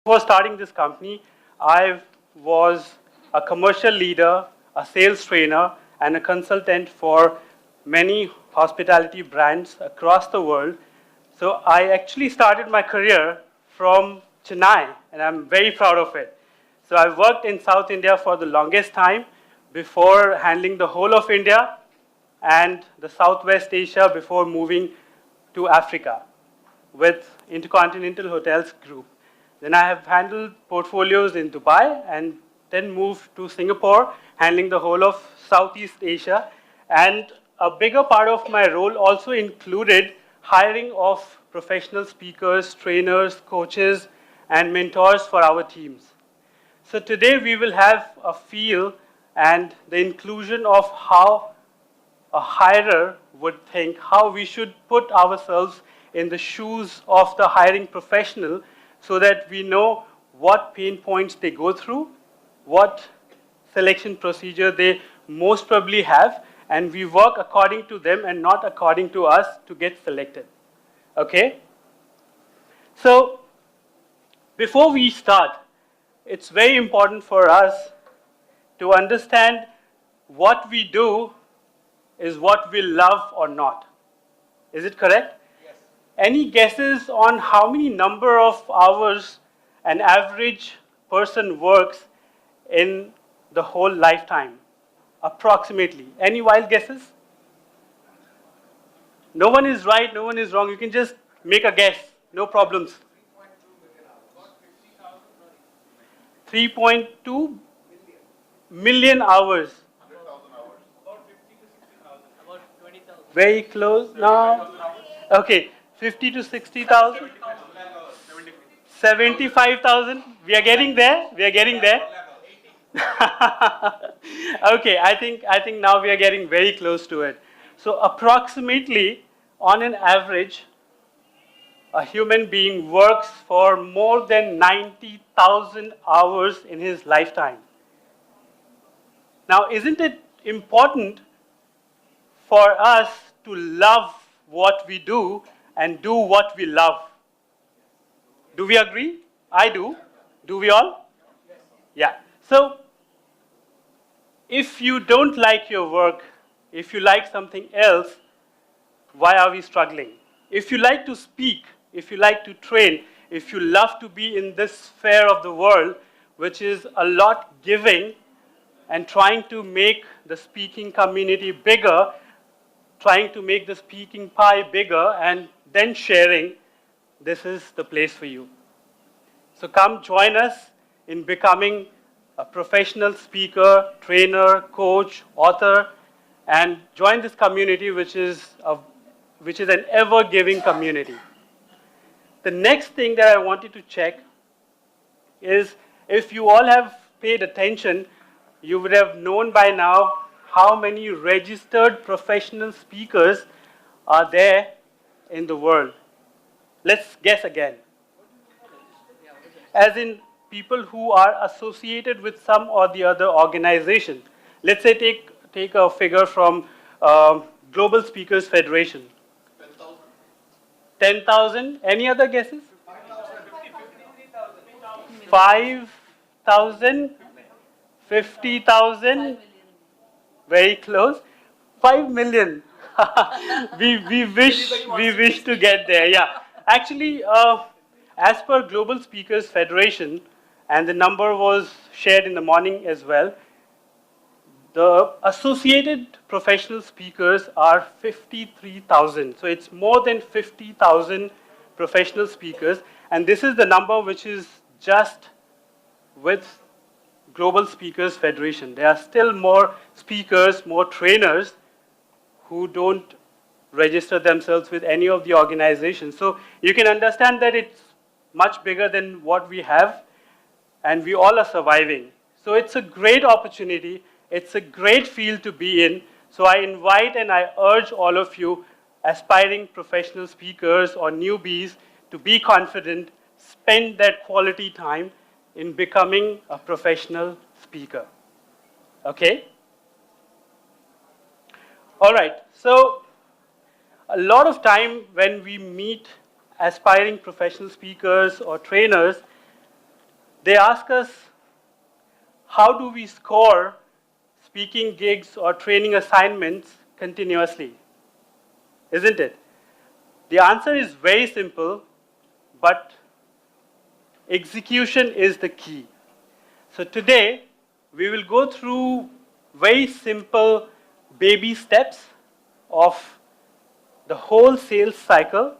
Before starting this company, I was a commercial leader, a sales trainer, and a consultant for many hospitality brands across the world. So I actually started my career from Chennai, and I'm very proud of it. So I worked in South India for the longest time before handling the whole of India and the Southwest Asia before moving to Africa with Intercontinental Hotels Group. Then I have handled portfolios in Dubai and then moved to Singapore, handling the whole of Southeast Asia. And a bigger part of my role also included hiring of professional speakers, trainers, coaches, and mentors for our teams. So today we will have a feel and the inclusion of how a hirer would think, how we should put ourselves in the shoes of the hiring professional so that we know what pain points they go through, what selection procedure they most probably have, and we work according to them and not according to us to get selected. Okay? So, before we start, it's very important for us to understand what we do is what we love or not. Is it correct? Yes. Any guesses on how many number of hours an average person works in the whole lifetime? Approximately. Any wild guesses? No one is right, no one is wrong. You can just make a guess. No problems. 3.2 million hours. Very close now. Okay, 50 to 60,000. 75,000. We are getting there. We are getting there. Okay, I think now we are getting very close to it. So approximately, on an average, a human being works for more than 90,000 hours in his lifetime. Now, isn't it important for us to love what we do and do what we love? Do we agree? I do. Do we all? Yeah. So, if you don't like your work, if you like something else, why are we struggling? If you like to speak, if you like to train, if you love to be in this sphere of the world, which is a lot giving and trying to make the speaking community bigger, trying to make the speaking pie bigger and then sharing, this is the place for you. So come join us in becoming a professional speaker, trainer, coach, author, and join this community which is an ever-giving community. The next thing that I wanted to check is if you all have paid attention, you would have known by now how many registered professional speakers are there in the world. Let's guess again. As in people who are associated with some or the other organization. Let's say take a figure from Global Speakers Federation. 10,000. Any other guesses? 5,000. 50,000. Very close. 5 million. we wish to get there. Yeah. Actually, as per Global Speakers Federation, and the number was shared in the morning as well, the associated professional speakers are 53,000. So it's more than 50,000 professional speakers. And this is the number which is just with Global Speakers Federation. There are still more speakers, more trainers who don't register themselves with any of the organizations. So you can understand that it's much bigger than what we have, and we all are surviving. So it's a great opportunity. It's a great field to be in. So I invite and I urge all of you, aspiring professional speakers or newbies, to be confident, spend that quality time in becoming a professional speaker. Okay? All right. So a lot of time when we meet aspiring professional speakers or trainers, They ask us, how do we score speaking gigs or training assignments continuously? Isn't it? The answer is very simple, but execution is the key. So today, we will go through very simple baby steps of the whole sales cycle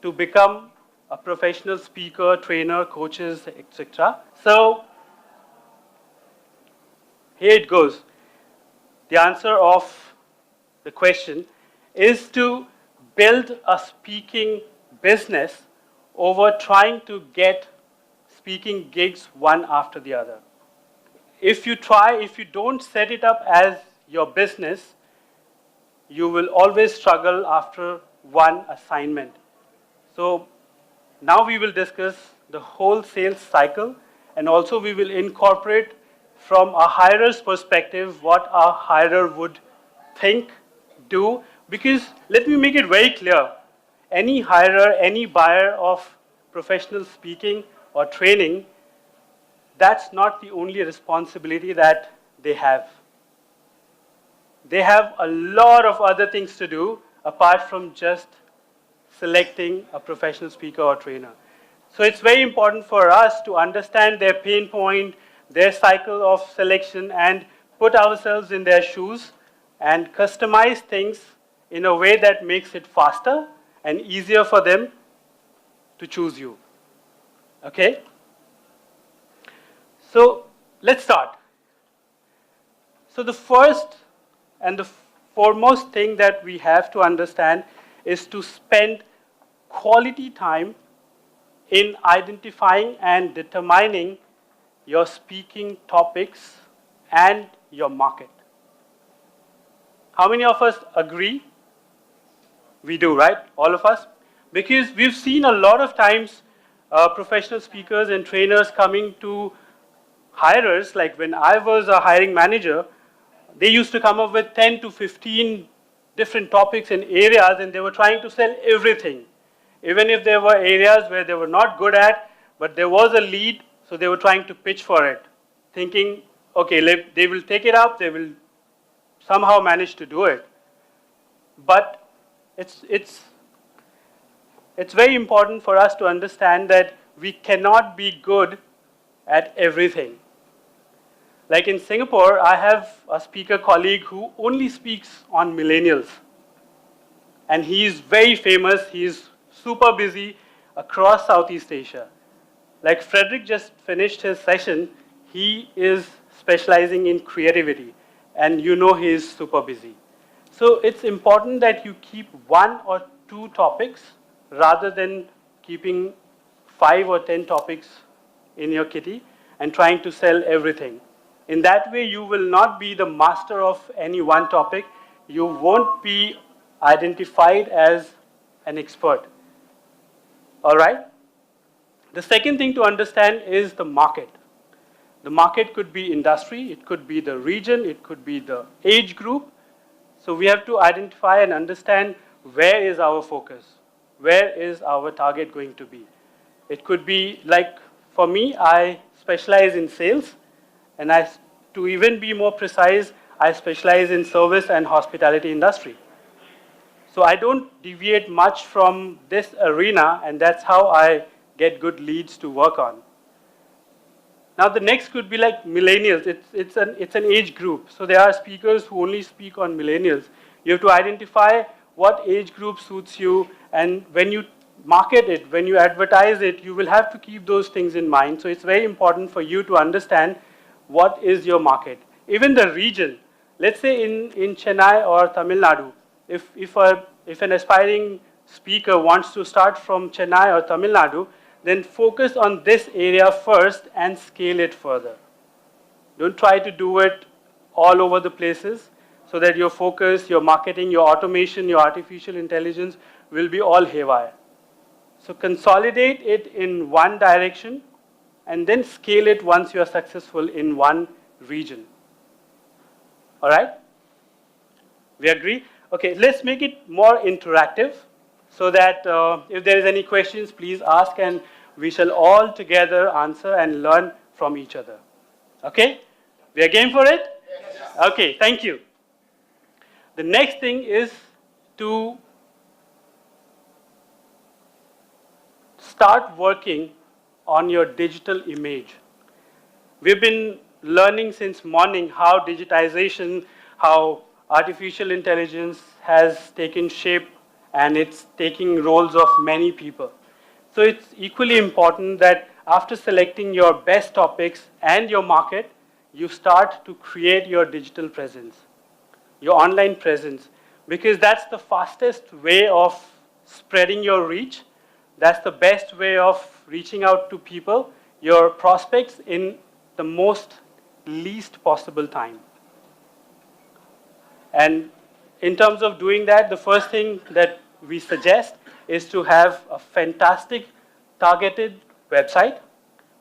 to become a professional speaker, trainer, coaches, etc. So here it goes. The answer of the question is to build a speaking business over trying to get speaking gigs one after the other. If you don't set it up as your business, you will always struggle after one assignment. So now we will discuss the whole sales cycle, and also we will incorporate from a hirer's perspective what a hirer would think, do, because let me make it very clear, any hirer, any buyer of professional speaking or training, that's not the only responsibility that they have. They have a lot of other things to do apart from just selecting a professional speaker or trainer. So it's very important for us to understand their pain point, their cycle of selection, and put ourselves in their shoes and customize things in a way that makes it faster and easier for them to choose you. Okay? So let's start. So the first and the foremost thing that we have to understand is to spend quality time in identifying and determining your speaking topics and your market. How many of us agree? We do, right? All of us? Because we've seen a lot of times professional speakers and trainers coming to hirers, like when I was a hiring manager, they used to come up with 10 to 15 different topics and areas, and they were trying to sell everything. Even if there were areas where they were not good at, but there was a lead, so they were trying to pitch for it, thinking, okay, they will take it up, they will somehow manage to do it. But it's very important for us to understand that we cannot be good at everything. Like in Singapore, I have a speaker colleague who only speaks on millennials. And he is very famous, he is super busy across Southeast Asia. Like Frederick just finished his session, he is specializing in creativity. And you know he is super busy. So it's important that you keep 1 or 2 topics rather than keeping 5 or 10 topics in your kitty and trying to sell everything. In that way, you will not be the master of any one topic. You won't be identified as an expert. All right? The second thing to understand is the market. The market could be industry, it could be the region, it could be the age group. So we have to identify and understand where is our focus, where is our target going to be. It could be like, for me, I specialize in sales, and to even be more precise, I specialize in service and hospitality industry. So I don't deviate much from this arena, and that's how I get good leads to work on. Now the next could be like millennials. It's an age group. So there are speakers who only speak on millennials. You have to identify what age group suits you, and when you market it, when you advertise it, you will have to keep those things in mind. So it's very important for you to understand what is your market. Even the region, let's say in Chennai or Tamil Nadu, if an aspiring speaker wants to start from Chennai or Tamil Nadu, then focus on this area first and scale it further. Don't try to do it all over the places so that your focus, your marketing, your automation, your artificial intelligence will be all haywire. So consolidate it in one direction and then scale it once you are successful in one region. All right? We agree? Okay, let's make it more interactive so that if there is any questions, please ask. And we shall all together answer and learn from each other. Okay? We are game for it? Yes. Okay, thank you. The next thing is to start working on your digital image. We've been learning since morning how digitization, how artificial intelligence has taken shape and it's taking roles of many people. So it's equally important that after selecting your best topics and your market, you start to create your digital presence, your online presence, because that's the fastest way of spreading your reach. That's the best way of reaching out to people, your prospects, in the most least possible time. And in terms of doing that, the first thing that we suggest is to have a fantastic targeted website,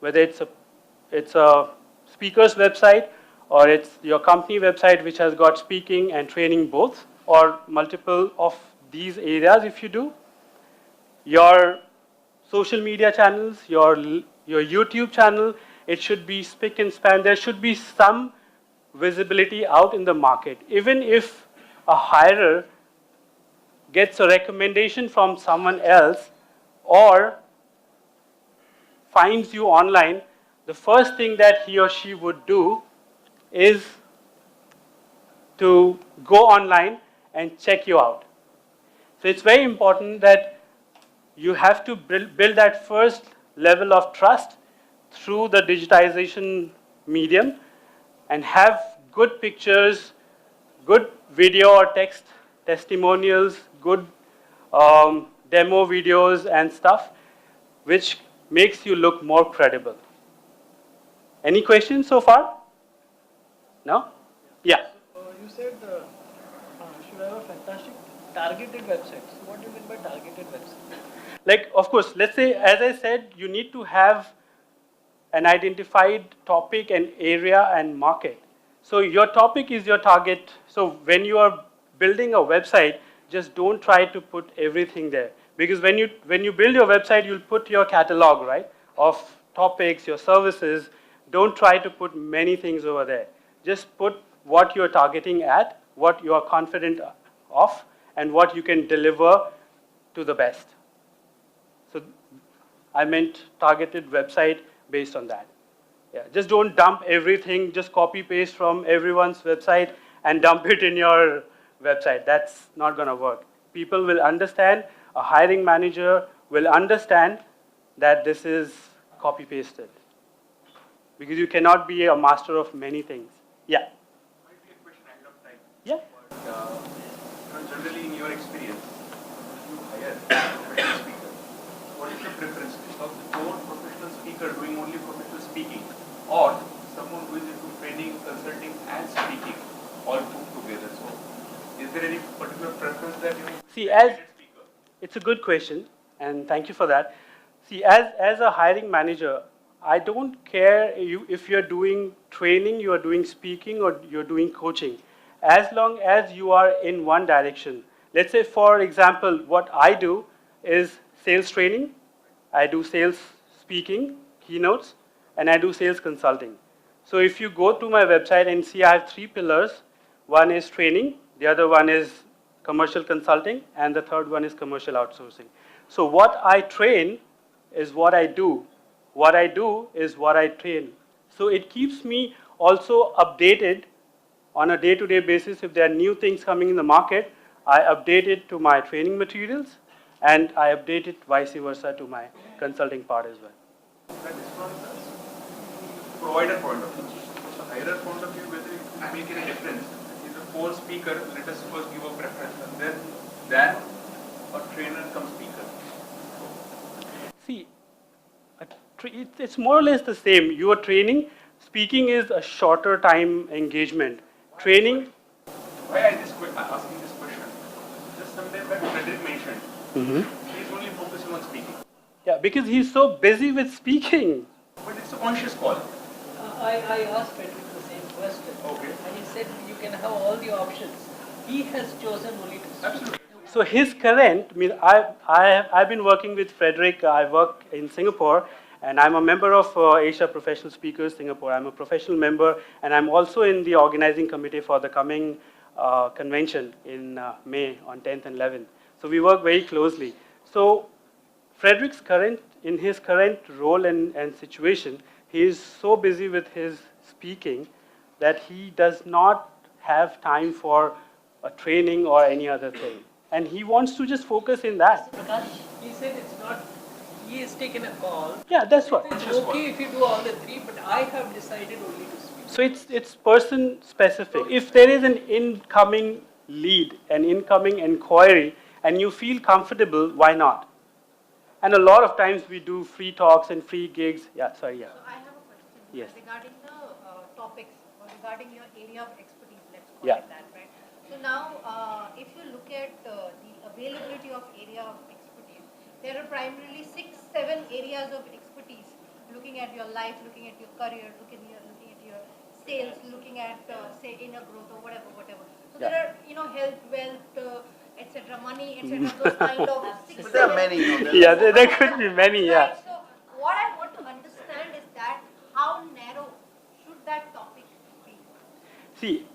whether it's a speaker's website or it's your company website which has got speaking and training both, or multiple of these areas if you do. Your social media channels, your YouTube channel, it should be spick and span. There should be some visibility out in the market. Even if a hirer gets a recommendation from someone else or finds you online, the first thing that he or she would do is to go online and check you out. So it's very important that you have to build that first level of trust through the digitization medium and have good pictures, good video or text testimonials, good demo videos and stuff, which makes you look more credible. Any questions so far? No? Yeah. So you said should have a fantastic targeted website. So what do you mean by targeted website? Like, of course, let's say, as I said, you need to have an identified topic and area and market. So your topic is your target. So when you are building a website, just don't try to put everything there. Because when you build your website, you'll put your catalog, right, of topics, your services. Don't try to put many things over there. Just put what you're targeting at, what you are confident of, and what you can deliver to the best. So I meant targeted website based on that. Yeah, just don't dump everything, just copy paste from everyone's website and dump it in your website. That's not going to work. People will understand, a hiring manager will understand that this is copy pasted. Because you cannot be a master of many things. Yeah. Might be a question ahead of time. Yeah. But generally, in your experience, you hire a professional speaker. What is the preference of the core professional speaker doing only professional speaking, or someone who is into training, consulting, and speaking, all put together? So, is there any particular preference that you see? speaker? It's a good question, and thank you for that. See, as a hiring manager, I don't care if you're doing training, you're doing speaking, or you're doing coaching, as long as you are in one direction. Let's say, for example, what I do is sales training, I do sales speaking, keynotes, and I do sales consulting. So if you go to my website and see, I have 3 pillars. One is training, the other one is commercial consulting, and the third one is commercial outsourcing. So what I train is what I do. What I do is what I train. So it keeps me also updated on a day-to-day basis. If there are new things coming in the market, I update it to my training materials, and I update it vice versa to my consulting part as well. That is from the provider point of view. From the hirer point of view, whether it make any difference. Is a core speaker, let us first give a preference, and then a trainer comes speaker. See, it's more or less the same. You are training. Speaking is a shorter time engagement. Training. Why I asking this question? Just sometime back Frederick mentioned he is only focusing on speaking. Yeah, because he's so busy with speaking. But it's a conscious call. I asked Patrick the same question. Okay. And he said you can have all the options. He has chosen only to speak. Absolutely. So his current, I've been working with Frederick. I work in Singapore, and I'm a member of Asia Professional Speakers Singapore. I'm a professional member, and I'm also in the organizing committee for the coming convention in May on 10th and 11th. So we work very closely. So in his current role and situation, he is so busy with his speaking that he does not have time for a training or any other thing. And he wants to just focus in that. Prakash, he said it's not, he has taken a call. Yeah, that's what. It's okay if you do all the three, but I have decided only to speak. So it's person specific. If there is an incoming lead, an incoming inquiry, and you feel comfortable, why not? And a lot of times we do free talks and free gigs. Yeah, sorry, yeah. So I have a question Yes. regarding the topics or regarding your area of expertise, let's call Yeah. it that, right? So now, if you look at the availability of area of expertise, there are primarily 6, 7 areas of expertise. Looking at your life, looking at your career, looking at your sales, looking at say inner growth or whatever. So Yeah. there are health, wealth, etc., money, etc. Those kind of 6, But there are 7 many, Yeah, there could be many, yeah. Right, so what I want to understand is that how narrow should that topic be? See,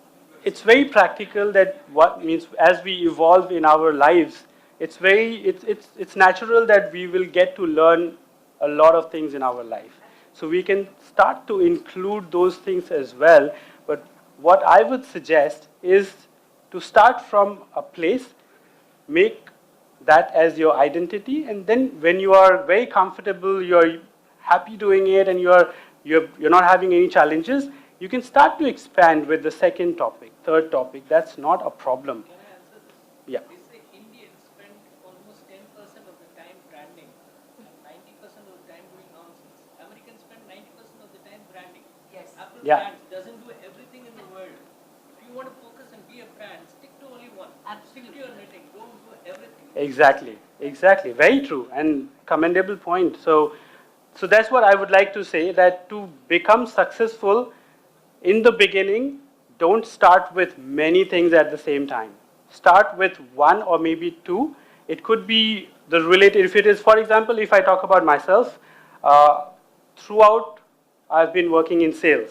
it's very practical that what means as we evolve in our lives, it's natural that we will get to learn a lot of things in our life. So we can start to include those things as well. But what I would suggest is to start from a place, make that as your identity, and then when you are very comfortable, you're happy doing it, and you're not having any challenges, you can start to expand with the second topic, third topic. That's not a problem. Can I answer this? Yeah. They say Indians spend almost 10% of the time branding and 90% of the time doing nonsense. Americans spend 90% of the time branding. Yes. Apple Yeah. brands doesn't do everything in the world. If you want to focus and be a brand, stick to only one. Stick to your knitting. Don't do everything. Exactly. Very true and commendable point. So that's what I would like to say, that to become successful in the beginning, don't start with many things at the same time. Start with one or maybe two. It could be the related, if it is, for example, if I talk about myself, throughout I've been working in sales.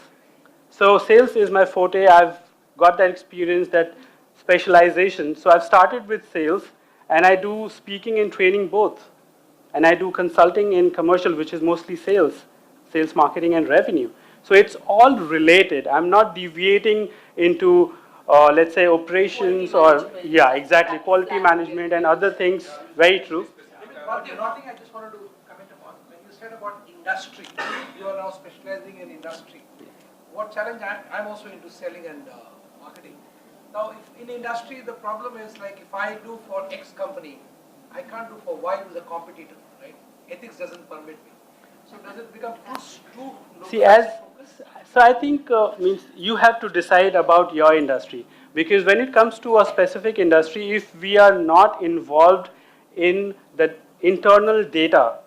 So sales is my forte. I've got that experience, that specialization. So I've started with sales, and I do speaking and training both. And I do consulting in commercial, which is mostly sales, marketing, and revenue. So it's all related. I'm not deviating into, let's say, operations yeah, exactly, quality management and other things. Very true. One thing I just wanted to comment upon, when you said about industry, you are now specializing in industry. What challenge, I'm also into selling and marketing. Now, if in industry, the problem is like if I do for X company, I can't do for Y who's a competitor, right? Ethics doesn't permit me. So does it become too See, so I think means you have to decide about your industry, because when it comes to a specific industry, if we are not involved in the internal data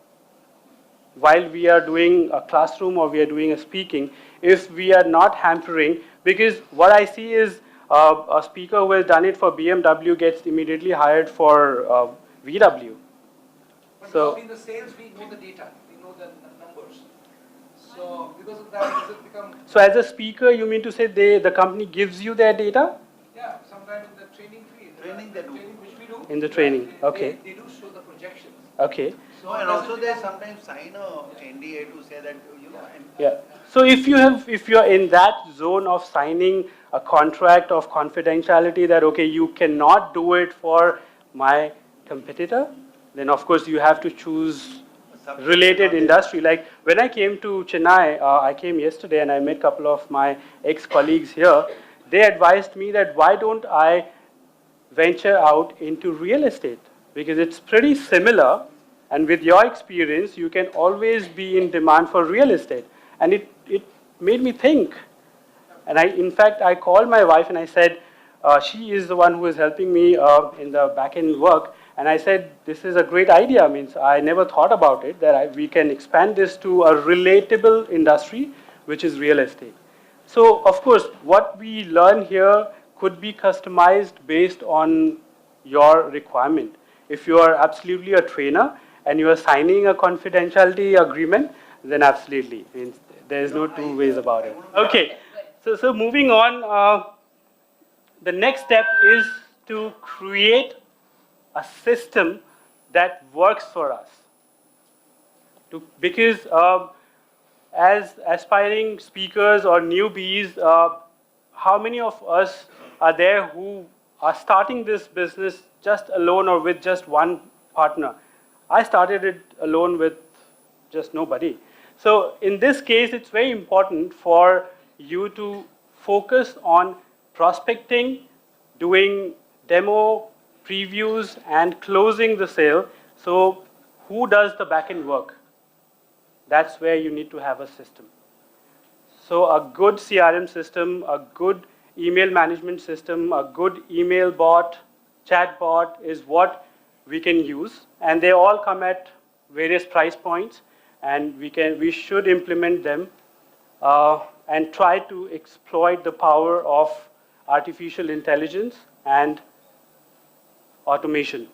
while we are doing a classroom or we are doing a speaking, if we are not hampering, because what I see is a speaker who has done it for BMW gets immediately hired for VW. But So- now in the sales, we know the data, we know the numbers. So because of that, does it become, So as a speaker, you mean to say the company gives you their data yeah, sometimes in the training fee, Training they do. training which we do. in the training? Okay, They do show the projections. okay. So, and also they sometimes sign a NDA to say that, and Yeah. So if you're in that zone of signing a contract of confidentiality that okay, you cannot do it for my competitor, then of course you have to choose related industry. Like when I came to Chennai, I came yesterday and I met a couple of my ex-colleagues here. They advised me that why don't I venture out into real estate, because it's pretty similar, and with your experience you can always be in demand for real estate. And it made me think, and in fact I called my wife and I said, she is the one who is helping me in the back end work, and I said this is a great idea. Means I never thought about it, that we can expand this to a relatable industry, which is real estate. So of course what we learn here could be customized based on your requirement. If you are absolutely a trainer and you are signing a confidentiality agreement, then absolutely. Means there is no two ways about it. Okay, so moving on, the next step is to create a system that works for us. Because as aspiring speakers or newbies, how many of us are there who are starting this business just alone or with just one partner? I started it alone with just nobody. So in this case, it's very important for you to focus on prospecting, doing demo, previews, and closing the sale. So who does the back-end work? That's where you need to have a system. So a good CRM system, a good email management system, a good email bot, chat bot is what we can use. And they all come at various price points, and we should implement them and try to exploit the power of artificial intelligence and automation.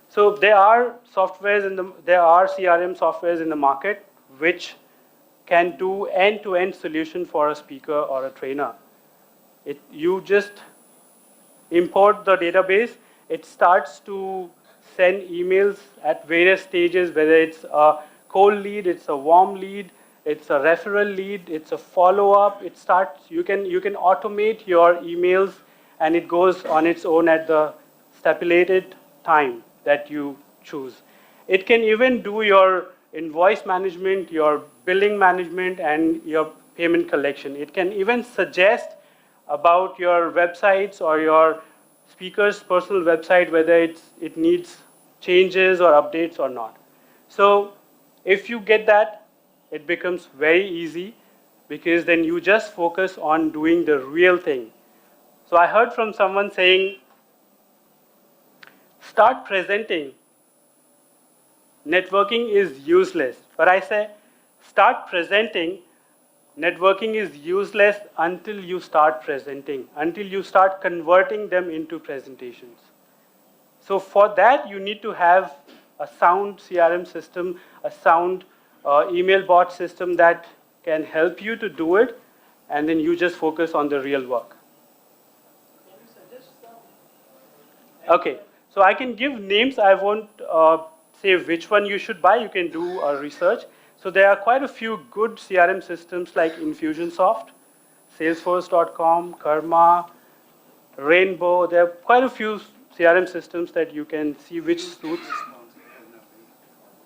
So there are CRM softwares in the market which can do end-to-end solution for a speaker or a trainer. You just import the database, it starts to send emails at various stages, whether it's a cold lead, it's a warm lead, it's a referral lead, it's a follow-up. You can automate your emails, and it goes on its own at the stipulated time that you choose. It can even do your invoice management, your billing management, and your payment collection. It can even suggest about your websites or your speaker's personal website, whether it needs changes or updates or not. So if you get that, it becomes very easy, because then you just focus on doing the real thing. So I heard from someone saying, start presenting. Networking is useless. But I say, start presenting. Networking is useless until you start presenting, until you start converting them into presentations. So for that, you need to have a sound CRM system, a sound email bot system that can help you to do it, and then you just focus on the real work. Can you suggest some? Okay, so I can give names. I won't say which one you should buy. You can do a research. So there are quite a few good CRM systems like Infusionsoft, Salesforce.com, Karma, Rainbow. There are quite a few CRM systems that you can see which suits.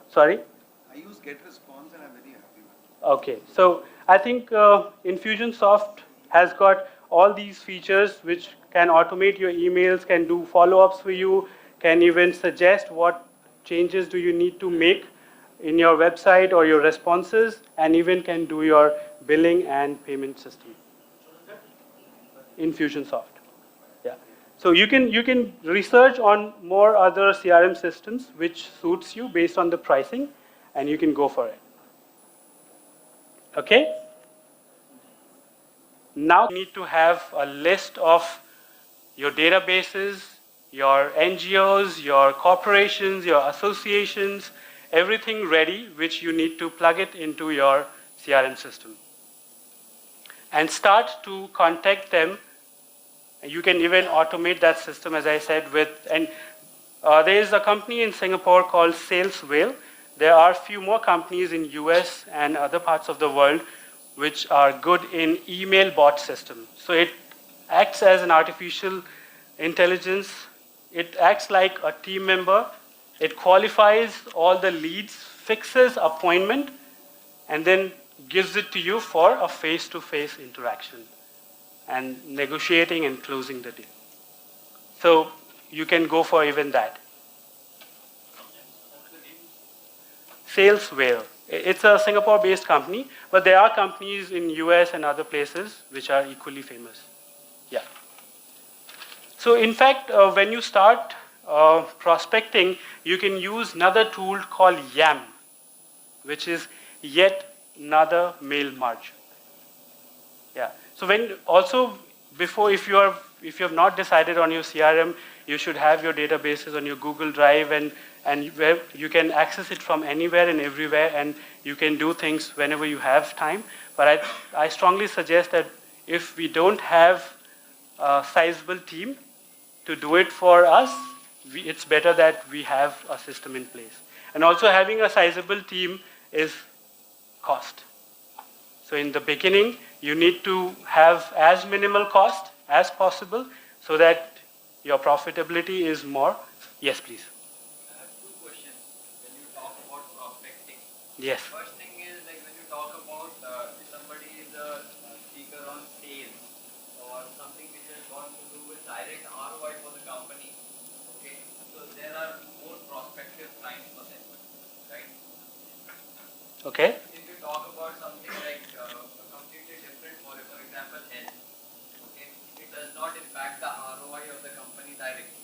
Sorry? I use GetResponse and I'm very happy with it. Okay, so I think Infusionsoft has got all these features which can automate your emails, can do follow-ups for you, can even suggest what changes do you need to make in your website or your responses, and even can do your billing and payment system. Infusionsoft. Yeah. So you can research on more other CRM systems which suits you based on the pricing, and you can go for it. Okay? Now you need to have a list of your databases, your NGOs, your corporations, your associations, everything ready, which you need to plug it into your CRM system. And start to contact them. You can even automate that system, as I said, and there is a company in Singapore called Sales Whale. There are a few more companies in US and other parts of the world which are good in email bot system. So it acts as an artificial intelligence. It acts like a team member. It qualifies all the leads, fixes appointment, and then gives it to you for a face-to-face interaction and negotiating and closing the deal. So you can go for even that. Sales Whale. It's a Singapore-based company, but there are companies in US and other places which are equally famous. Yeah. So in fact, when you start prospecting, you can use another tool called YAM, which is yet another mail merge. Yeah. So when also before, if you have not decided on your CRM, you should have your databases on your Google Drive, and where you can access it from anywhere and everywhere, and you can do things whenever you have time. But I strongly suggest that if we don't have a sizable team to do it for us, it's better that we have a system in place. And also having a sizable team is cost. So in the beginning, you need to have as minimal cost as possible so that your profitability is more. Yes, please. I have two questions. When you talk about prospecting, Yes. first thing is like when you talk about if somebody is a speaker on sales or something which has got to do with direct ROI for the company, okay, so there are more prospective clients for them, right? Okay. If you talk about something like completely different, for example, health, okay, it does not impact the ROI of the company directly.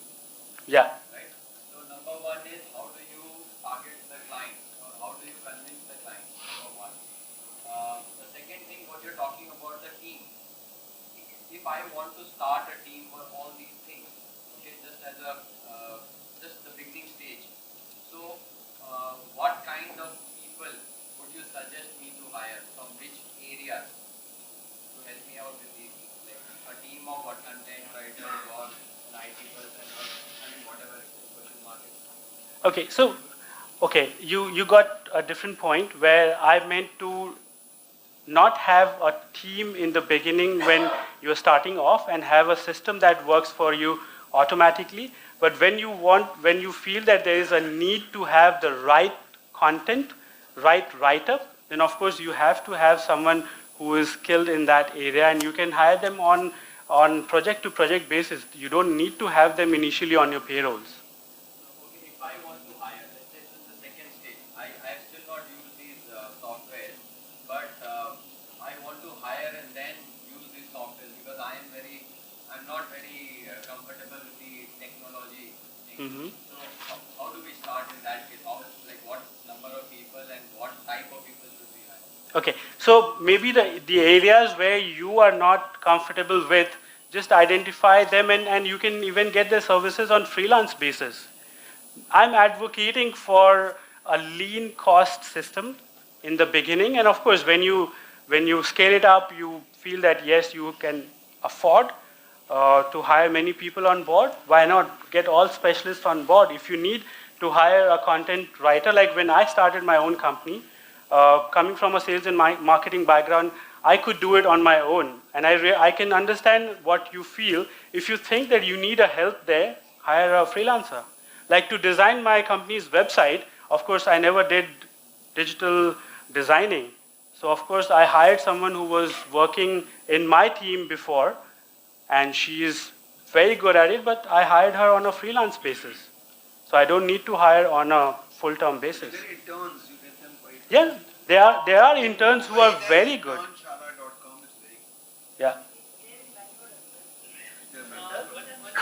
Yeah. Right? So number one is how do you target the client or how do you convince the client? Number one. The second thing, what you're talking about the team. If I want to start a team for all these things, okay, just as a just the beginning stage. So what kind of people would you suggest me to hire from which areas to help me out with these things? Like a team of what content writers or an IT person or I mean whatever question mark is. Okay, you got a different point where I meant to not have a team in the beginning when you're starting off and have a system that works for you automatically. But when you feel that there is a need to have the right content, right write-up, then of course you have to have someone who is skilled in that area, and you can hire them on project to project basis. You don't need to have them initially on your payrolls. Okay, if I want to hire, let's say this is the second stage, I have still not used these softwares, but I want to hire and then use these softwares because I'm not very comfortable with the technology thing. Mm-hmm. So how do we start in that case? Like what number of people and what type of people should we hire? Okay, so maybe the areas where you are not comfortable with, just identify them, and you can even get the services on freelance basis. I'm advocating for a lean cost system in the beginning, and of course, when you scale it up, you feel that yes, you can afford to hire many people on board. Why not get all specialists on board? If you need to hire a content writer, like when I started my own company, coming from a sales and marketing background, I could do it on my own, and I can understand what you feel. If you think that you need a help there, hire a freelancer. Like to design my company's website, of course, I never did digital designing. So of course, I hired someone who was working in my team before, and she is very good at it, but I hired her on a freelance basis. So I don't need to hire on a full-term basis. Then interns, you get them quite. Yeah, there are interns who are very good. Internshala.com is very good. Yeah. They're One mental.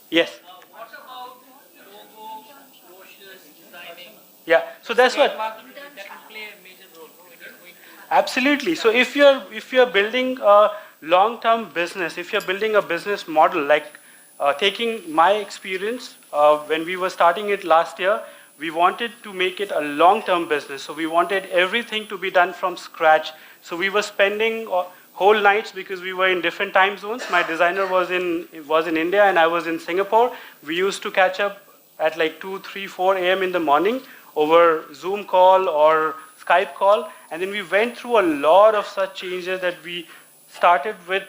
Yes. what about logo, brochures, designing? Yeah. So that's Trade what. marketing, that will play a major role when you're going to. Absolutely. So if you're building a long-term business, if you're building a business model, like taking my experience when we were starting it last year, we wanted to make it a long-term business. So we wanted everything to be done from scratch. So we were spending whole nights because we were in different time zones. My designer was in India and I was in Singapore. We used to catch up at like 2, 3, 4 a.m. in the morning over Zoom call or Skype call, and then we went through a lot of such changes that we started with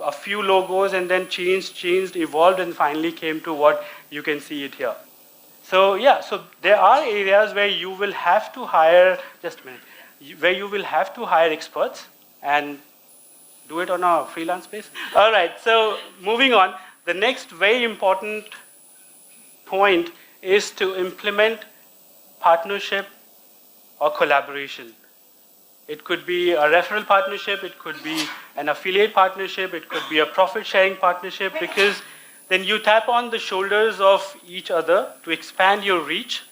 a few logos and then changed, evolved, and finally came to what you can see it here. So yeah, so there are areas where you will have to hire, just a minute, where you will have to hire experts and do it on a freelance basis. All right, so moving on, the next very important point is to implement partnership or collaboration. It could be a referral partnership, it could be an affiliate partnership, it could be a profit sharing partnership, because then you tap on the shoulders of each other to expand your reach,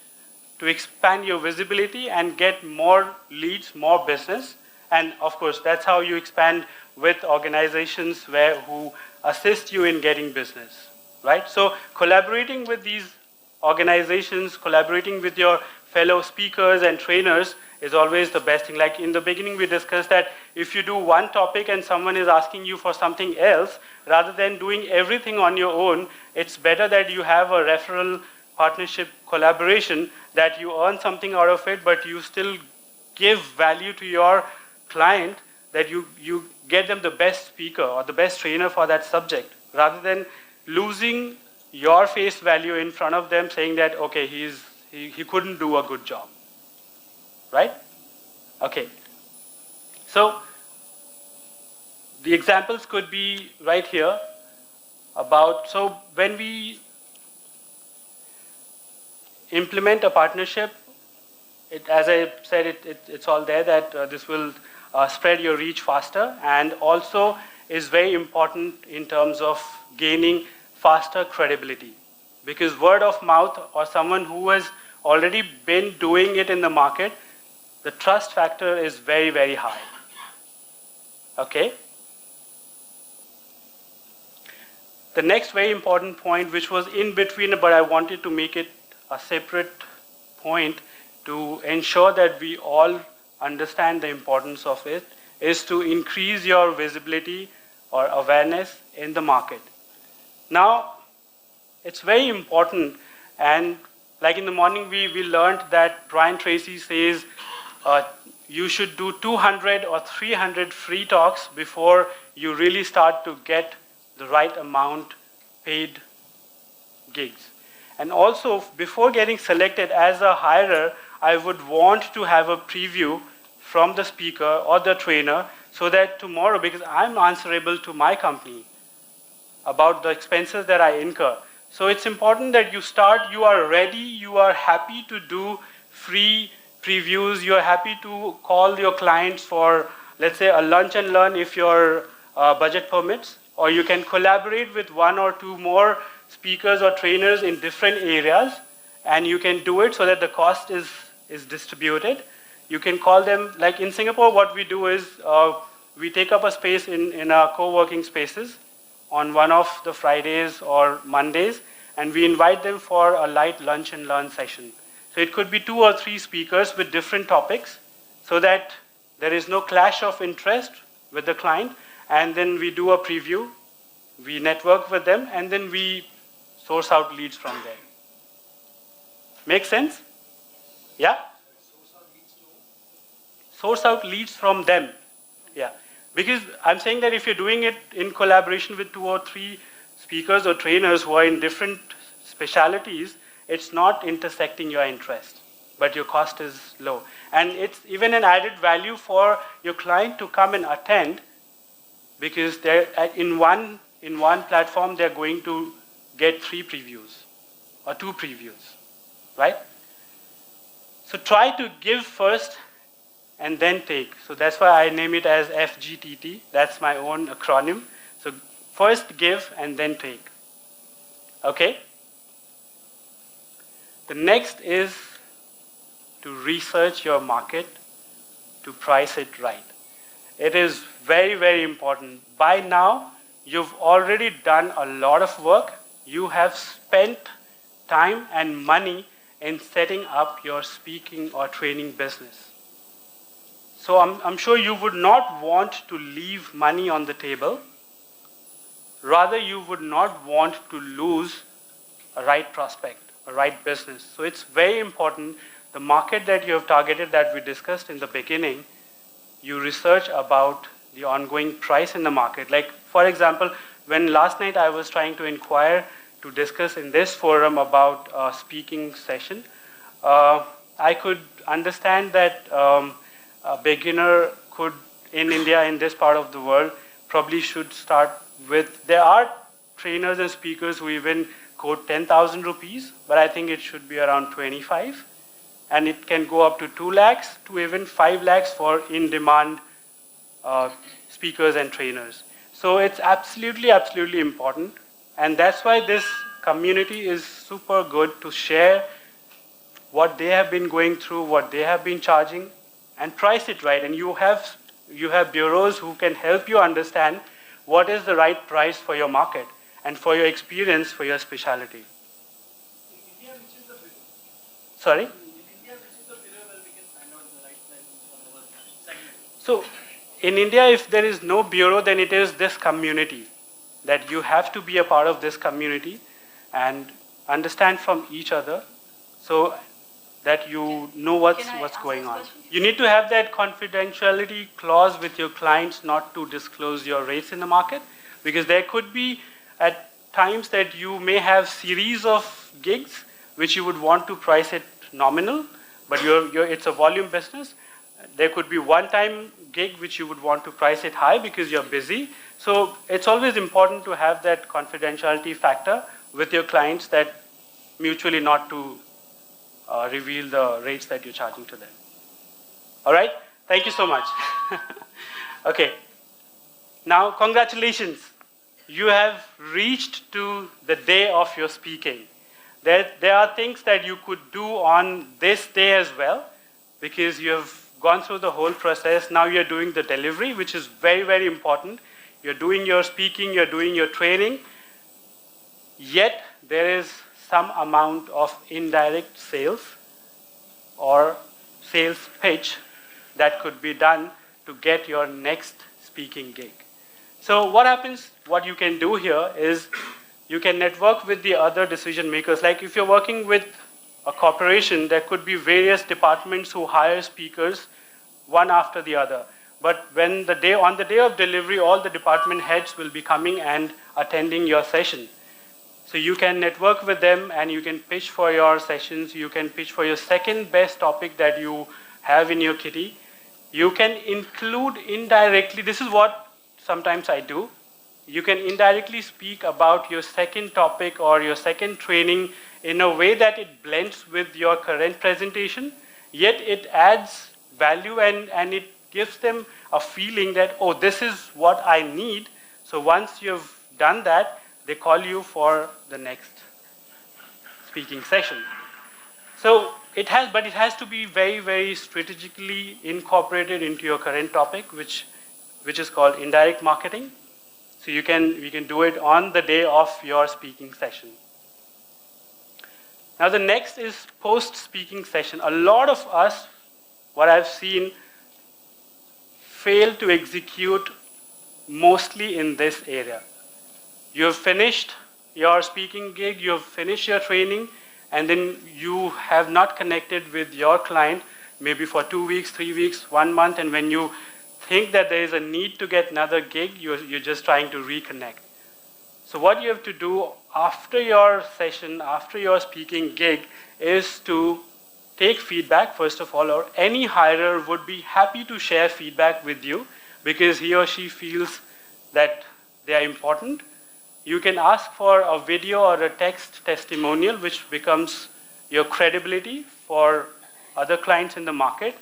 to expand your visibility and get more leads, more business. And of course, that's how you expand with organizations who assist you in getting business. right? So collaborating with these organizations, collaborating with your fellow speakers and trainers is always the best thing. Like in the beginning, we discussed that if you do one topic and someone is asking you for something else, rather than doing everything on your own, it's better that you have a referral partnership collaboration, that you earn something out of it, but you still give value to your client, that you get them the best speaker or the best trainer for that subject, rather than losing your face value in front of them, saying that, okay, he couldn't do a good job. Right? Okay. So the examples could be right here about, so when we implement a partnership, as I said, it's all there, that this will spread your reach faster, and also is very important in terms of gaining faster credibility. Because word of mouth, or someone who has already been doing it in the market, the trust factor is very, very high. Okay? The next very important point, which was in between, but I wanted to make it a separate point to ensure that we all understand the importance of it, is to increase your visibility or awareness in the market. Now, it's very important, and like in the morning we learned that Brian Tracy says you should do 200 or 300 free talks before you really start to get the right amount paid gigs. And also, before getting selected as a hirer, I would want to have a preview from the speaker or the trainer, so that tomorrow, because I'm answerable to my company about the expenses that I incur. So it's important that you start, you are ready, you are happy to do free previews, you are happy to call your clients for, let's say, a lunch and learn if your budget permits, or you can collaborate with one or two more speakers or trainers in different areas, and you can do it so that the cost is distributed. You can call them, like in Singapore, what we do is we take up a space in our co-working spaces on one of the Fridays or Mondays, and we invite them for a light lunch and learn session. So it could be 2 or 3 speakers with different topics, so that there is no clash of interest with the client, and then we do a preview, we network with them, and then we source out leads from there. Make sense? Yeah? Source out leads from them. Yeah. Because I'm saying that if you're doing it in collaboration with 2 or 3 speakers or trainers who are in different specialities, it's not intersecting your interest, but your cost is low. And it's even an added value for your client to come and attend, because they're in one platform, they're going to get 3 previews or 2 previews, right? So try to give first and then take. So that's why I name it as FGTT. That's my own acronym. So first give and then take. Okay? The next is to research your market, to price it right. It is very, very important. By now, you've already done a lot of work. You have spent time and money in setting up your speaking or training business. So I'm sure you would not want to leave money on the table. Rather, you would not want to lose a right prospect, a right business. So it's very important, the market that you have targeted that we discussed in the beginning, you research about the ongoing price in the market. Like, for example, when last night I was trying to inquire to discuss in this forum about a speaking session, I could understand that a beginner could, in India, in this part of the world, probably should start with, there are trainers and speakers who even quote 10,000 rupees, but I think it should be around 25. And it can go up to 2 lakhs to even 5 lakhs for in-demand speakers and trainers. So it's absolutely, absolutely important. And that's why this community is super good to share what they have been going through, what they have been charging, and price it right. And you have bureaus who can help you understand what is the right price for your market. and for your experience, for your specialty. In India, which is the bureau? Sorry? In India, which is the bureau where we can find out the right timings for our segment? So, in India, if there is no bureau, then it is this community, that you have to be a part of this community and understand from each other, so that you know what's Can I what's ask going this on. question? You need to have that confidentiality clause with your clients not to disclose your rates in the market, because there could be at times that you may have series of gigs which you would want to price it nominal, but it's a volume business. There could be one-time gig which you would want to price it high because you're busy. So it's always important to have that confidentiality factor with your clients, that mutually not to reveal the rates that you're charging to them. All right? Thank you so much. Okay. Now, congratulations. You have reached to the day of your speaking. There are things that you could do on this day as well, because you have gone through the whole process. Now you're doing the delivery, which is very, very important. You're doing your speaking, you're doing your training. Yet, there is some amount of indirect sales or sales pitch that could be done to get your next speaking gig. So what happens, what you can do here is you can network with the other decision makers. Like if you're working with a corporation, there could be various departments who hire speakers one after the other. But on the day of delivery, all the department heads will be coming and attending your session. So you can network with them and you can pitch for your sessions. You can pitch for your second best topic that you have in your kitty. You can include indirectly, this is what sometimes I do. You can indirectly speak about your second topic or your second training in a way that it blends with your current presentation, yet it adds value and it gives them a feeling that, oh, this is what I need. So once you've done that, they call you for the next speaking session. So it has to be very, very strategically incorporated into your current topic, which is called indirect marketing. So you can do it on the day of your speaking session. Now the next is post-speaking session. A lot of us, what I've seen, fail to execute mostly in this area. You have finished your speaking gig, you have finished your training, and then you have not connected with your client maybe for 2 weeks, 3 weeks, 1 month, and when you think that there is a need to get another gig, you're just trying to reconnect. So what you have to do after your session, after your speaking gig, is to take feedback, first of all, or any hirer would be happy to share feedback with you because he or she feels that they are important. You can ask for a video or a text testimonial, which becomes your credibility for other clients in the market.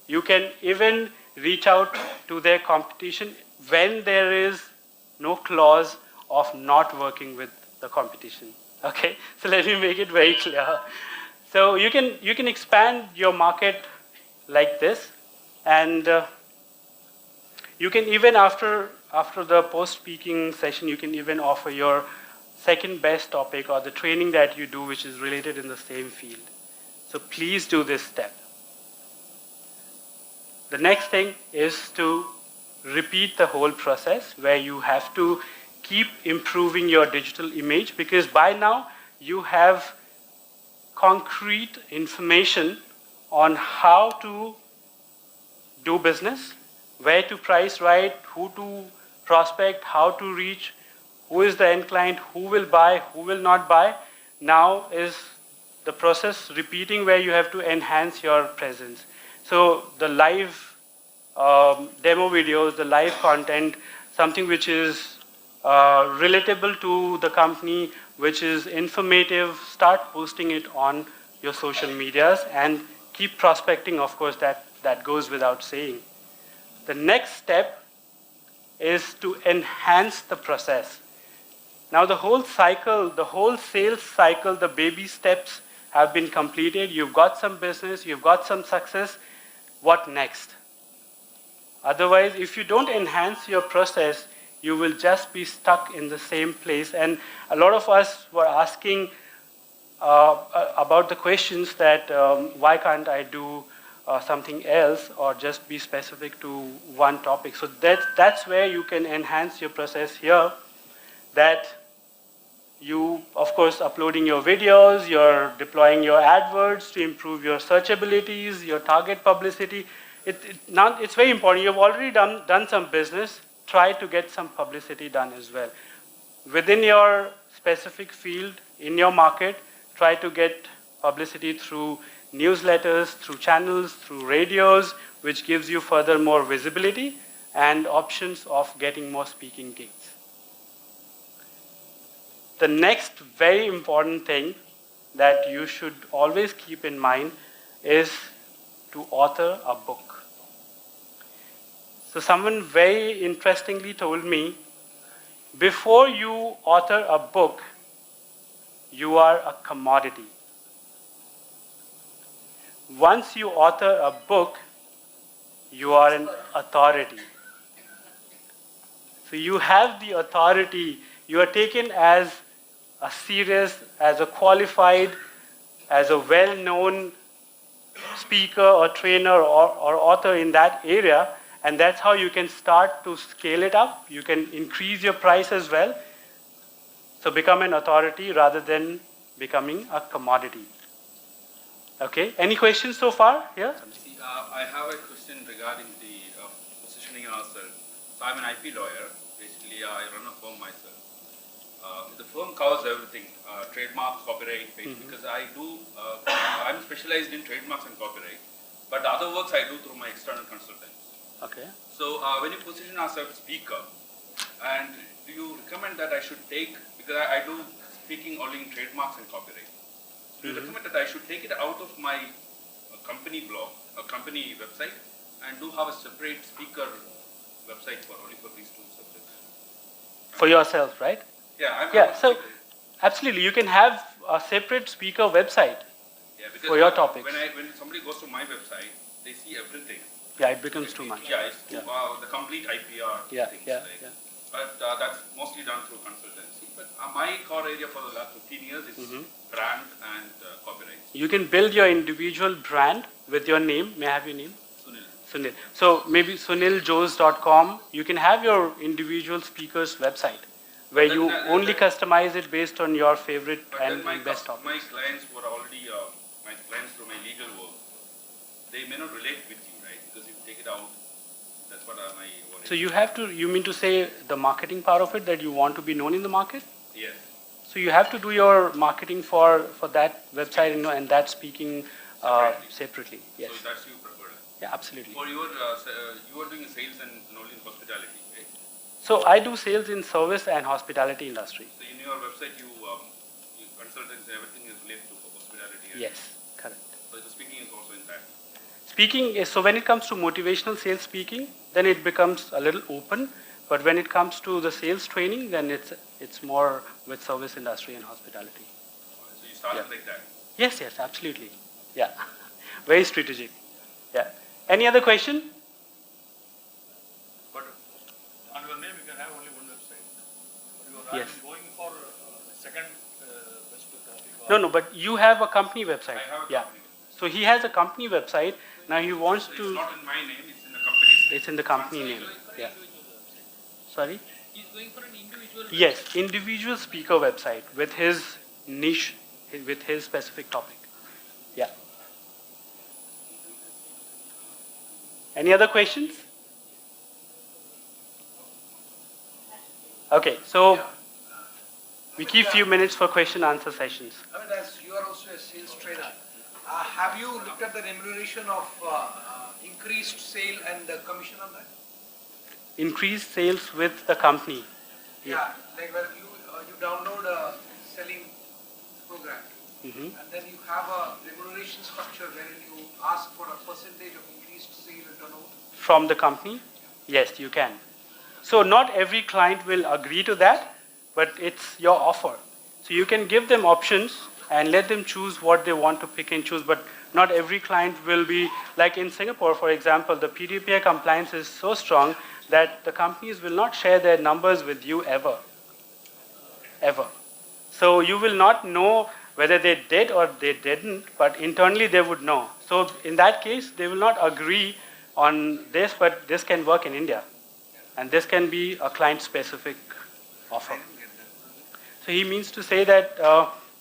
You can even reach out to their competition when there is no clause of not working with the competition. Okay, so let me make it very clear. So you can expand your market like this, and you can even after the post-speaking session, you can even offer your second best topic or the training that you do, which is related in the same field. So please do this step. The next thing is to repeat the whole process where you have to keep improving your digital image, because by now you have concrete information on how to do business, where to price right, who to prospect, how to reach, who is the end client, who will buy, who will not buy. Now is the process repeating where you have to enhance your presence. So the live demo videos, the live content, something which is relatable to the company, which is informative, start posting it on your social medias and keep prospecting, of course, that goes without saying. The next step is to enhance the process. Now the whole cycle, the whole sales cycle, the baby steps have been completed. You've got some business, you've got some success. What next? Otherwise, if you don't enhance your process, you will just be stuck in the same place. And a lot of us were asking about the questions that why can't I do something else or just be specific to one topic. So that's where you can enhance your process here, that you, of course, uploading your videos, you're deploying your AdWords to improve your search abilities, your target publicity. Now it's very important. You've already done some business. Try to get some publicity done as well. Within your specific field, in your market, try to get publicity through newsletters, through channels, through radios, which gives you further more visibility and options of getting more speaking gigs. The next very important thing that you should always keep in mind is to author a book. So someone very interestingly told me, before you author a book, you are a commodity. Once you author a book, you are an authority. So you have the authority. You are taken as a serious, as a qualified, as a well-known speaker or trainer or author in that area, and that's how you can start to scale it up. You can increase your price as well. So become an authority rather than becoming a commodity. Okay, any questions so far here? See, I have a question regarding the positioning ourselves. So I'm an IP lawyer. Basically, I run a firm myself. The firm covers everything, trademarks, copyright, because I'm specialized in trademarks and copyright, but the other works I do through my external consultants. Okay. So when you position ourselves speaker, and do you recommend that I should take, because I do speaking only in trademarks and copyright, do you recommend that I should take it out of my company blog, a company website, and do have a separate speaker website only for these two subjects? For yourself, right? Yeah, so absolutely, you can have a separate speaker website because for your topics. When somebody goes to my website, they see everything. Yeah, it becomes too much. Yeah, it's the complete IPR things. But that's mostly done through consultancy. But my core area for the last 15 years is brand and copyright. You can build your individual brand with your name. May I have your name? Sunil. So maybe suniljose.com. You can have your individual speaker's website, where you only customize it based on your favorite and best topics. My clients who are already my clients through my legal work, they may not relate with you, right? Because if you take it out, that's what my worry. So you mean to say the marketing part of it, that you want to be known in the market? Yes. So you have to do your marketing for that website and that speaking separately. Yes. So that's you prefer. Yeah, absolutely. Or you are doing sales and only in hospitality, right? So I do sales in service and hospitality industry. So in your website, you consultants, everything is related to hospitality. Right? Yes, correct. So the speaking is also in that. Speaking is, so when it comes to motivational sales speaking, then it becomes a little open. But when it comes to the sales training, then it's more with service industry and hospitality. So you started like that. Yes, absolutely. Yeah, very strategic. Yeah. Any other question? But on your name, you can have only one website. But you are going for second best topic. No, but you have a company website. I have a Yeah. company. So he has a company website. Now he wants So to. it's not in my name, it's in the company's name. It's in the company name. Yeah. Sorry? He's going for an individual. Yes, individual speaker website with his niche, with his specific topic. Yeah. Any other questions? Okay, so we keep few minutes for question answer sessions. I mean, as you are also a sales trainer, have you looked at the remuneration of increased sale and commission on that? Increase sales with the company. Yeah, like when you download a selling program, and then you have a remuneration structure wherein you ask for a percentage of increased sale and turnover. From the company? Yes, you can. So not every client will agree to that, but it's your offer. So you can give them options and let them choose what they want to pick and choose, but not every client will be, like in Singapore, for example, the PDPI compliance is so strong that the companies will not share their numbers with you ever. Ever. So you will not know whether they did or they didn't, but internally they would know. So in that case, they will not agree on this, but this can work in India. And this can be a client-specific offer. So he means to say that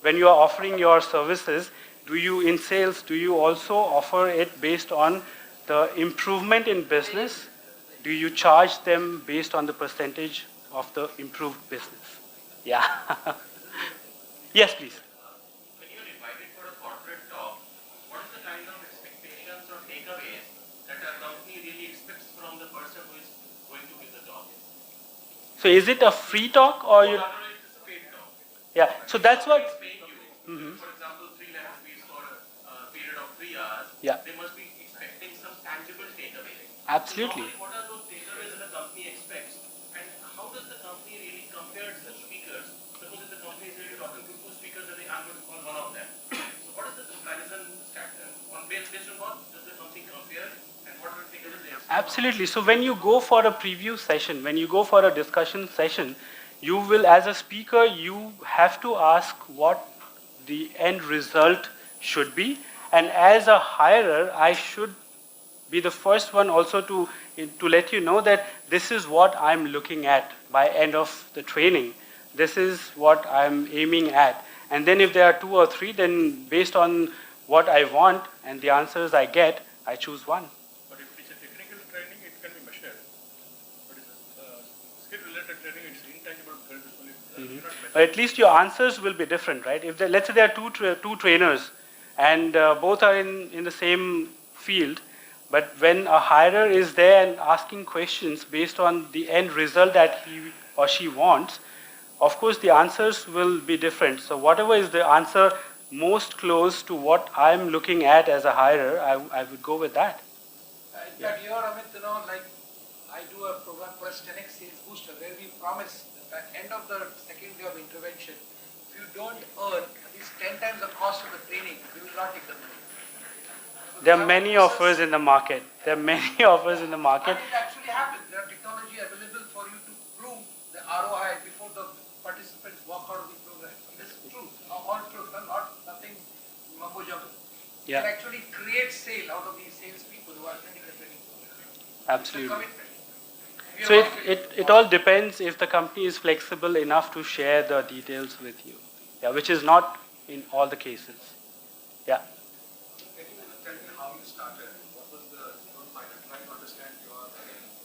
when you are offering your services, in sales, do you also offer it based on the improvement in business? Do you charge them based on the percentage of the improved business? Yeah. Yes, please. When you're invited for a corporate talk, what is the kind of expectations or takeaways that a company really expects from the person who is going to give the talk? So is it a free talk or you? Otherwise, it's a paid talk. Yeah. So that's what. Paying you, for example, 3 lakh rupees for a period of 3 hours, Yeah. they must be expecting some tangible takeaways. Absolutely. So what are those takeaways that a company expects, and how does the company really compare such speakers? Suppose if the company is really talking to 2 speakers, and I'm going to call one of them. So what is the comparison standard? Based on what does the company compare, and what are the takeaways they expect? Absolutely. So when you go for a preview session, when you go for a discussion session, you will, as a speaker, you have to ask what the end result should be. And as a hirer, I should be the first one also to let you know that this is what I'm looking at by end of the training. This is what I'm aiming at. And then if there are 2 or 3, then based on what I want and the answers I get, I choose one. But if it's a technical training, it can be measured. But if it's skill-related training, it's intangible. But at least your answers will be different, right? If let's say there are two trainers, and both are in the same field, but when a hirer is there and asking questions based on the end result that he or she wants, of course the answers will be different. So whatever is the answer most close to what I'm looking at as a hirer, I would go with that. In fact, here, Amit, like I do a program called 10x Sales Booster, where we promise that at the end of the second day of intervention, if you don't earn at least 10 times the cost of the training, we will not take the money. There are many offers in the market. There are many offers in the market. And it actually happens. There are technology available for you to prove the ROI before the participants walk out of the program. This is true. All true. Nothing mumbo jumbo. You Yeah. can actually create sale out of these salespeople who are attending the training program. Absolutely. It's a commitment. So it all depends if the company is flexible enough to share the details with you. Yeah, which is not in all the cases. Yeah. Can you tell me how you started? What was the, I'm trying to understand your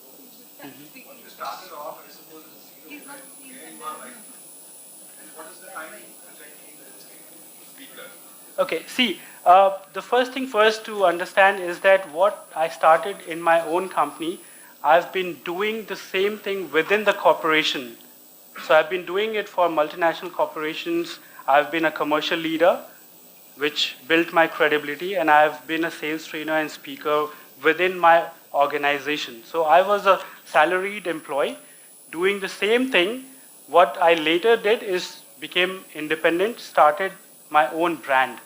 goals. When you started off, I suppose, as zero, where you are right now. And what is the time trajectory that is taken to speaker? Okay, see, the first thing first to understand is that what I started in my own company, I've been doing the same thing within the corporation. So I've been doing it for multinational corporations. I've been a commercial leader, which built my credibility, and I've been a sales trainer and speaker within my organization. So I was a salaried employee doing the same thing. What I later did is became independent, started my own brand.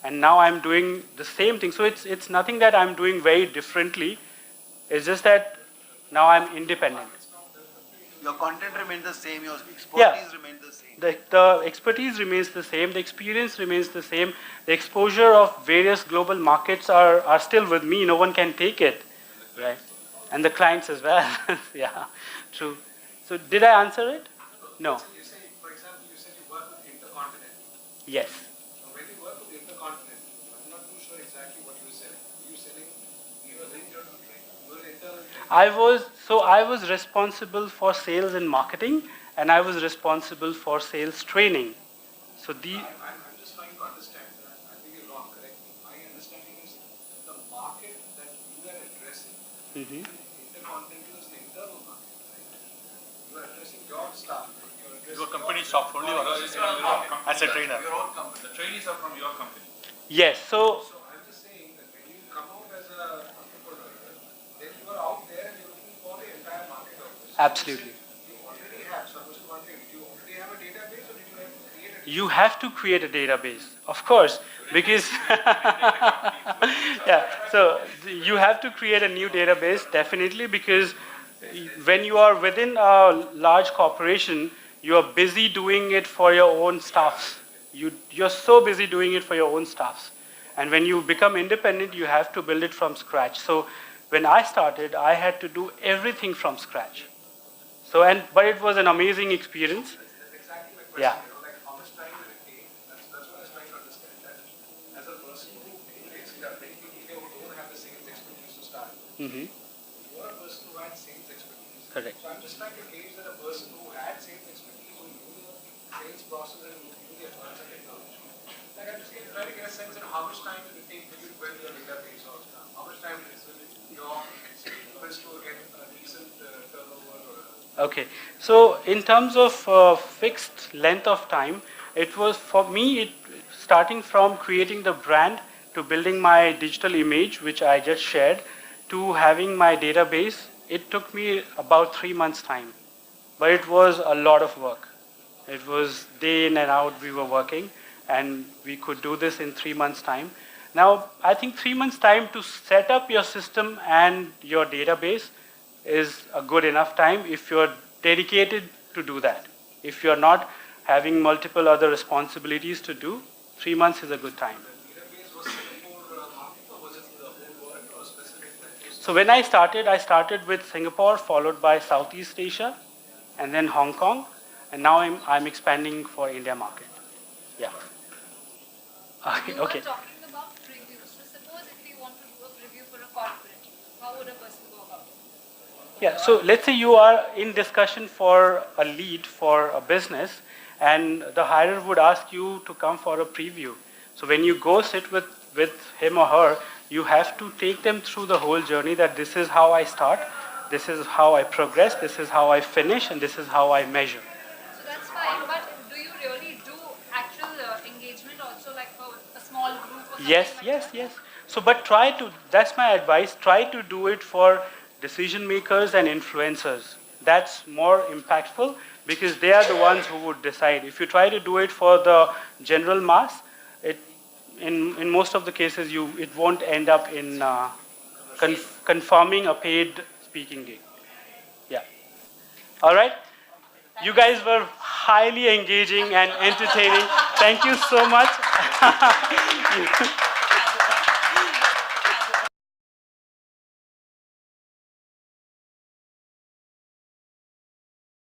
And now I'm doing the same thing. So it's nothing that I'm doing very differently. It's just that now I'm independent. Your content remains the same, your expertise remains the same. The expertise remains the same, the experience remains the same, the exposure of various global markets are still with me, no one can take it, right? And the clients as well, yeah, true. So did I answer it? No. You say, for example, you said you work with Intercontinental. Yes. Now, when you work with Intercontinental, I'm not too sure exactly what you were selling. You were selling, you were an internal trainer. You were an internal trainer. I was responsible for sales and marketing, and I was responsible for sales training. So I'm just trying to understand. I think you're wrong, correct me. My understanding is the market that you are addressing, Intercontinental is the internal market, right? You are addressing your staff. You're addressing Your company shop only or as a trainer? your own company. The trainees are from your company. yes, so So I'm just saying that when you come out as an entrepreneur, then you are out there and you're looking for the entire market of this. absolutely. You already have. So I was just wondering, do you already have a database or did you have to create a You have to create a database, of course, because yeah. So you have to create a new database definitely because when you are within a large corporation, you are busy doing it for your own staffs. You're so busy doing it for your own staffs. And when you become independent, you have to build it from scratch. So when I started, I had to do everything from scratch. So, but it was an amazing experience. That's exactly my question. Yeah. You know, like how much time will it take? That's what I was trying to understand. That as a person who, anyways, there are many people here who don't have the sales expertise to start. Hmm. You're a person who had sales expertise. Correct. So I'm just trying to gauge that a person who had sales expertise, who knew the sales process and who knew the advanced technology. Like I'm just trying to get a sense of how much time will it take for you to build your database or how much time will your person will get a decent turnover or Okay, so in terms of fixed length of time, it was for me, starting from creating the brand to building my digital image, which I just shared, to having my database, it took me about 3 months' time. But it was a lot of work. It was day in and out we were working, and we could do this in 3 months' time. Now, I think 3 months' time to set up your system and your database is a good enough time if you're dedicated to do that. If you're not having multiple other responsibilities to do, 3 months is a good time. So when I started with Singapore, followed by Southeast Asia, and then Hong Kong, and now I'm expanding for India market. Yeah. Okay. You Okay. were talking about previews. So suppose if we want to do a preview for a corporate, how would a person go about it? Yeah, so let's say you are in discussion for a lead for a business, and the hirer would ask you to come for a preview. So when you go sit with him or her, you have to take them through the whole journey that this is how I start, this is how I progress, this is how I finish, and this is how I measure. So that's fine, but do you really do actual engagement also like for a small group or something Yes, like yes, that? yes. So, but try to, that's my advice, try to do it for decision makers and influencers. That's more impactful because they are the ones who would decide. If you try to do it for the general mass, it, in most of the cases, it won't end up in confirming a paid speaking gig. Yeah. All right. You guys were highly engaging and entertaining. Thank you so much.